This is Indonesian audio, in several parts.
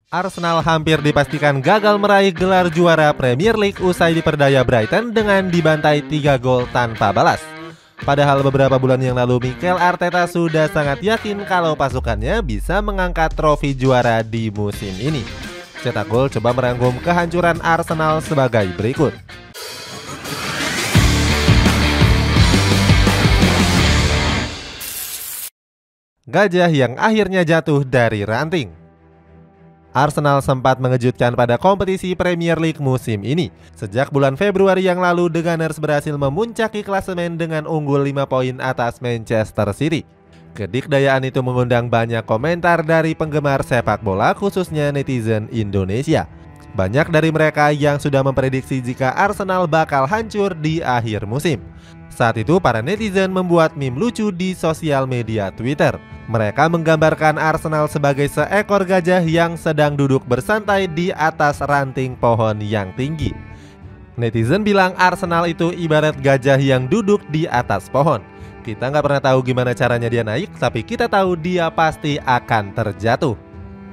Arsenal hampir dipastikan gagal meraih gelar juara Premier League usai diperdaya Brighton dengan dibantai 3 gol tanpa balas. Padahal beberapa bulan yang lalu Mikel Arteta sudah sangat yakin kalau pasukannya bisa mengangkat trofi juara di musim ini. Cetak Gol coba merangkum kehancuran Arsenal sebagai berikut. Gajah yang akhirnya jatuh dari ranting. Arsenal sempat mengejutkan pada kompetisi Premier League musim ini. Sejak bulan Februari yang lalu, The Gunners berhasil memuncaki klasemen dengan unggul 5 poin atas Manchester City. Kedikdayaan itu mengundang banyak komentar dari penggemar sepak bola, khususnya netizen Indonesia. Banyak dari mereka yang sudah memprediksi jika Arsenal bakal hancur di akhir musim. Saat itu para netizen membuat meme lucu di sosial media Twitter. Mereka menggambarkan Arsenal sebagai seekor gajah yang sedang duduk bersantai di atas ranting pohon yang tinggi. Netizen bilang Arsenal itu ibarat gajah yang duduk di atas pohon. Kita nggak pernah tahu gimana caranya dia naik, tapi kita tahu dia pasti akan terjatuh.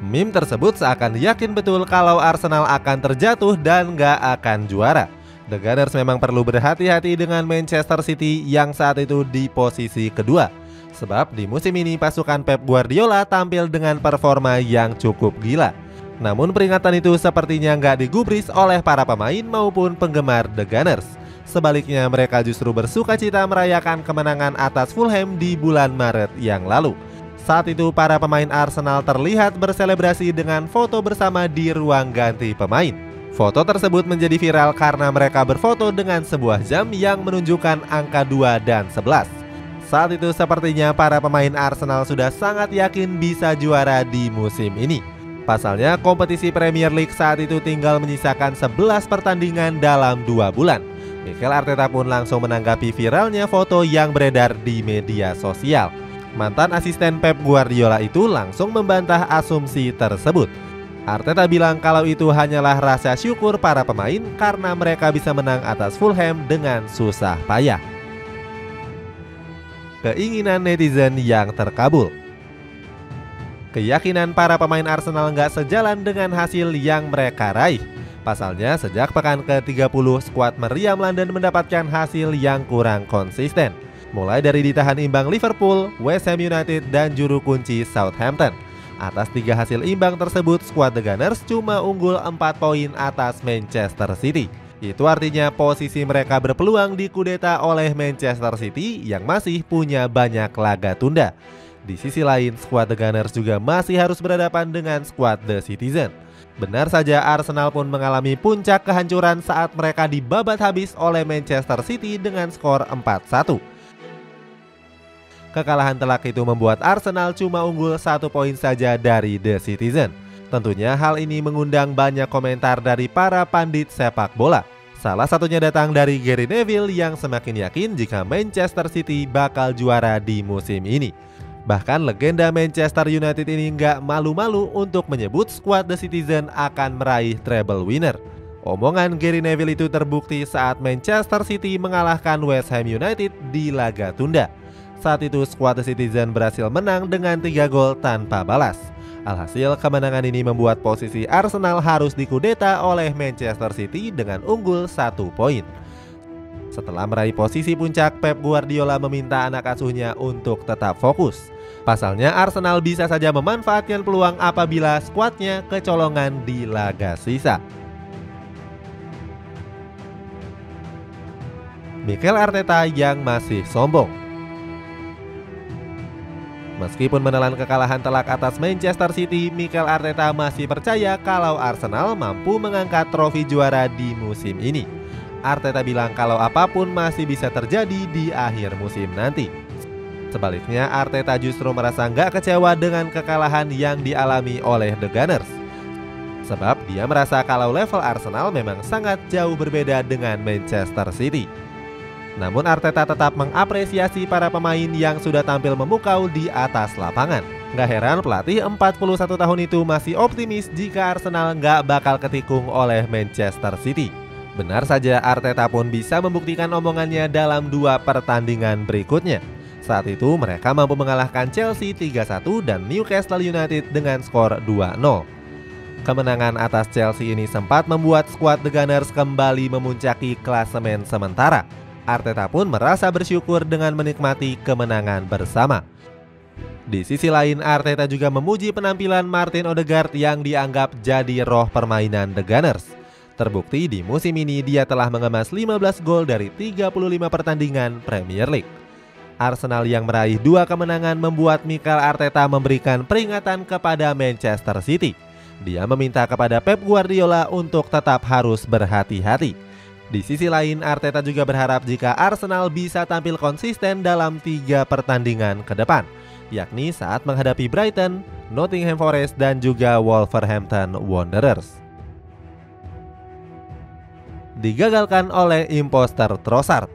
Meme tersebut seakan yakin betul kalau Arsenal akan terjatuh dan nggak akan juara. The Gunners memang perlu berhati-hati dengan Manchester City yang saat itu di posisi kedua. Sebab di musim ini pasukan Pep Guardiola tampil dengan performa yang cukup gila. Namun peringatan itu sepertinya nggak digubris oleh para pemain maupun penggemar The Gunners. Sebaliknya mereka justru bersukacita merayakan kemenangan atas Fulham di bulan Maret yang lalu. Saat itu para pemain Arsenal terlihat berselebrasi dengan foto bersama di ruang ganti pemain. Foto tersebut menjadi viral karena mereka berfoto dengan sebuah jam yang menunjukkan angka 2 dan 11. Saat itu sepertinya para pemain Arsenal sudah sangat yakin bisa juara di musim ini. Pasalnya kompetisi Premier League saat itu tinggal menyisakan 11 pertandingan dalam 2 bulan. Mikel Arteta pun langsung menanggapi viralnya foto yang beredar di media sosial. Mantan asisten Pep Guardiola itu langsung membantah asumsi tersebut. Arteta bilang kalau itu hanyalah rasa syukur para pemain karena mereka bisa menang atas Fulham dengan susah payah. Keinginan netizen yang terkabul. Keyakinan para pemain Arsenal nggak sejalan dengan hasil yang mereka raih. Pasalnya sejak pekan ke-30 skuad meriam London mendapatkan hasil yang kurang konsisten. Mulai dari ditahan imbang Liverpool, West Ham United, dan juru kunci Southampton. Atas 3 hasil imbang tersebut, skuad The Gunners cuma unggul 4 poin atas Manchester City. Itu artinya posisi mereka berpeluang dikudeta oleh Manchester City yang masih punya banyak laga tunda. Di sisi lain, skuad The Gunners juga masih harus berhadapan dengan skuad The Citizen. Benar saja Arsenal pun mengalami puncak kehancuran saat mereka dibabat habis oleh Manchester City dengan skor 4-1. Kekalahan telak itu membuat Arsenal cuma unggul 1 poin saja dari The Citizen. Tentunya hal ini mengundang banyak komentar dari para pandit sepak bola. Salah satunya datang dari Gary Neville yang semakin yakin jika Manchester City bakal juara di musim ini. Bahkan legenda Manchester United ini nggak malu-malu untuk menyebut skuad The Citizen akan meraih treble winner. Omongan Gary Neville itu terbukti saat Manchester City mengalahkan West Ham United di laga tunda. Saat itu skuad The Citizen berhasil menang dengan 3 gol tanpa balas. Alhasil kemenangan ini membuat posisi Arsenal harus dikudeta oleh Manchester City dengan unggul 1 poin. Setelah meraih posisi puncak, Pep Guardiola meminta anak asuhnya untuk tetap fokus. Pasalnya Arsenal bisa saja memanfaatkan peluang apabila skuadnya kecolongan di laga sisa. Mikel Arteta yang masih sombong. Meskipun menelan kekalahan telak atas Manchester City, Mikel Arteta masih percaya kalau Arsenal mampu mengangkat trofi juara di musim ini. Arteta bilang kalau apapun masih bisa terjadi di akhir musim nanti. Sebaliknya, Arteta justru merasa nggak kecewa dengan kekalahan yang dialami oleh The Gunners. Sebab dia merasa kalau level Arsenal memang sangat jauh berbeda dengan Manchester City. Namun Arteta tetap mengapresiasi para pemain yang sudah tampil memukau di atas lapangan. Gak heran pelatih 41 tahun itu masih optimis jika Arsenal nggak bakal ketikung oleh Manchester City. Benar saja Arteta pun bisa membuktikan omongannya dalam 2 pertandingan berikutnya. Saat itu mereka mampu mengalahkan Chelsea 3-1 dan Newcastle United dengan skor 2-0. Kemenangan atas Chelsea ini sempat membuat skuad The Gunners kembali memuncaki klasemen sementara. Arteta pun merasa bersyukur dengan menikmati kemenangan bersama. Di sisi lain, Arteta juga memuji penampilan Martin Odegaard yang dianggap jadi roh permainan The Gunners. Terbukti di musim ini dia telah mengemas 15 gol dari 35 pertandingan Premier League. Arsenal yang meraih 2 kemenangan membuat Mikel Arteta memberikan peringatan kepada Manchester City. Dia meminta kepada Pep Guardiola untuk tetap harus berhati-hati. Di sisi lain, Arteta juga berharap jika Arsenal bisa tampil konsisten dalam 3 pertandingan ke depan, yakni saat menghadapi Brighton, Nottingham Forest, dan juga Wolverhampton Wanderers. Digagalkan oleh imposter Trossard.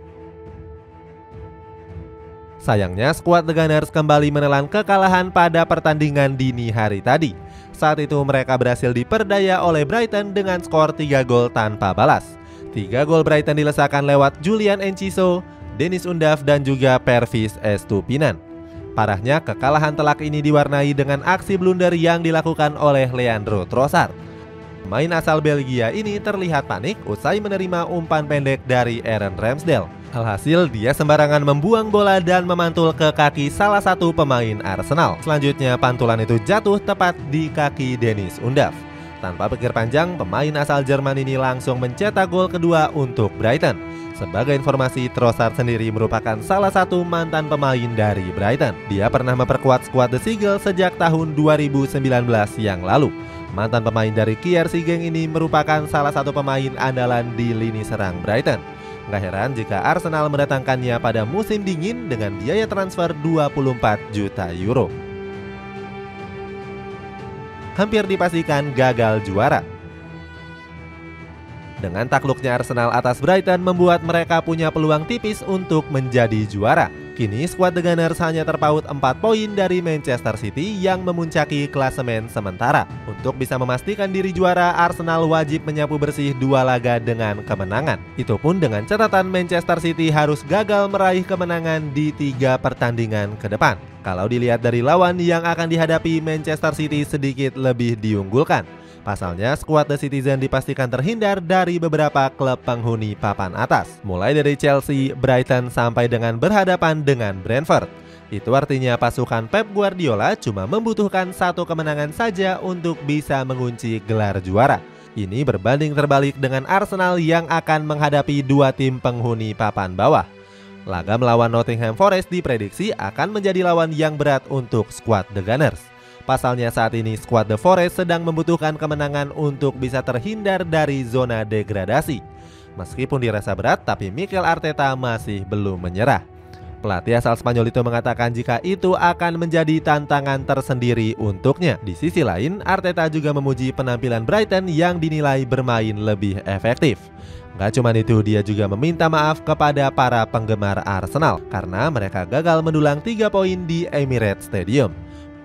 Sayangnya, skuad The Gunners kembali menelan kekalahan pada pertandingan dini hari tadi. Saat itu mereka berhasil diperdaya oleh Brighton dengan skor 3 gol tanpa balas. 3 gol Brighton dilesakan lewat Julian Enciso, Dennis Undav, dan juga Pervis Estupinan. Parahnya, kekalahan telak ini diwarnai dengan aksi blunder yang dilakukan oleh Leandro Trossard. Pemain asal Belgia ini terlihat panik usai menerima umpan pendek dari Aaron Ramsdale. Alhasil, dia sembarangan membuang bola dan memantul ke kaki salah satu pemain Arsenal. Selanjutnya, pantulan itu jatuh tepat di kaki Dennis Undav. Tanpa pikir panjang, pemain asal Jerman ini langsung mencetak gol kedua untuk Brighton. Sebagai informasi, Trossard sendiri merupakan salah satu mantan pemain dari Brighton. Dia pernah memperkuat skuad The Seagulls sejak tahun 2019 yang lalu. Mantan pemain dari KRC Genk ini merupakan salah satu pemain andalan di lini serang Brighton. Nggak heran jika Arsenal mendatangkannya pada musim dingin dengan biaya transfer 24 juta euro. Hampir dipastikan gagal juara. Dengan takluknya Arsenal atas Brighton membuat mereka punya peluang tipis untuk menjadi juara. Kini skuad The Gunners hanya terpaut 4 poin dari Manchester City yang memuncaki klasemen sementara. Untuk bisa memastikan diri juara, Arsenal wajib menyapu bersih 2 laga dengan kemenangan. Itu pun dengan catatan Manchester City harus gagal meraih kemenangan di 3 pertandingan ke depan. Kalau dilihat dari lawan yang akan dihadapi, Manchester City sedikit lebih diunggulkan. Pasalnya, skuad The Citizen dipastikan terhindar dari beberapa klub penghuni papan atas, mulai dari Chelsea, Brighton, sampai dengan berhadapan dengan Brentford. Itu artinya pasukan Pep Guardiola cuma membutuhkan 1 kemenangan saja untuk bisa mengunci gelar juara. Ini berbanding terbalik dengan Arsenal yang akan menghadapi 2 tim penghuni papan bawah. Laga melawan Nottingham Forest diprediksi akan menjadi lawan yang berat untuk skuad The Gunners. Pasalnya saat ini skuad The Forest sedang membutuhkan kemenangan untuk bisa terhindar dari zona degradasi. Meskipun dirasa berat, tapi Mikel Arteta masih belum menyerah. Pelatih asal Spanyol itu mengatakan jika itu akan menjadi tantangan tersendiri untuknya. Di sisi lain, Arteta juga memuji penampilan Brighton yang dinilai bermain lebih efektif. Gak cuma itu, dia juga meminta maaf kepada para penggemar Arsenal karena mereka gagal mendulang 3 poin di Emirates Stadium.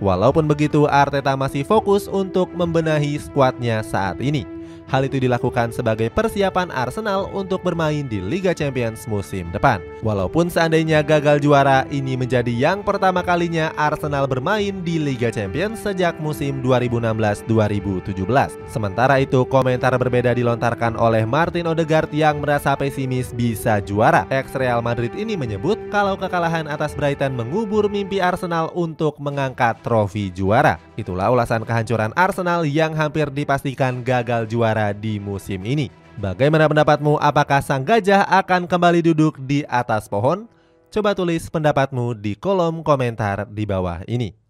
Walaupun begitu, Arteta masih fokus untuk membenahi skuadnya saat ini. Hal itu dilakukan sebagai persiapan Arsenal untuk bermain di Liga Champions musim depan. Walaupun seandainya gagal juara, ini menjadi yang pertama kalinya Arsenal bermain di Liga Champions sejak musim 2016-2017. Sementara itu, komentar berbeda dilontarkan oleh Martin Odegaard yang merasa pesimis bisa juara. Ex-Real Madrid ini menyebut kalau kekalahan atas Brighton mengubur mimpi Arsenal untuk mengangkat trofi juara. Itulah ulasan kehancuran Arsenal yang hampir dipastikan gagal juara di musim ini. Bagaimana pendapatmu? Apakah sang gajah akan kembali duduk di atas pohon? Coba tulis pendapatmu di kolom komentar di bawah ini.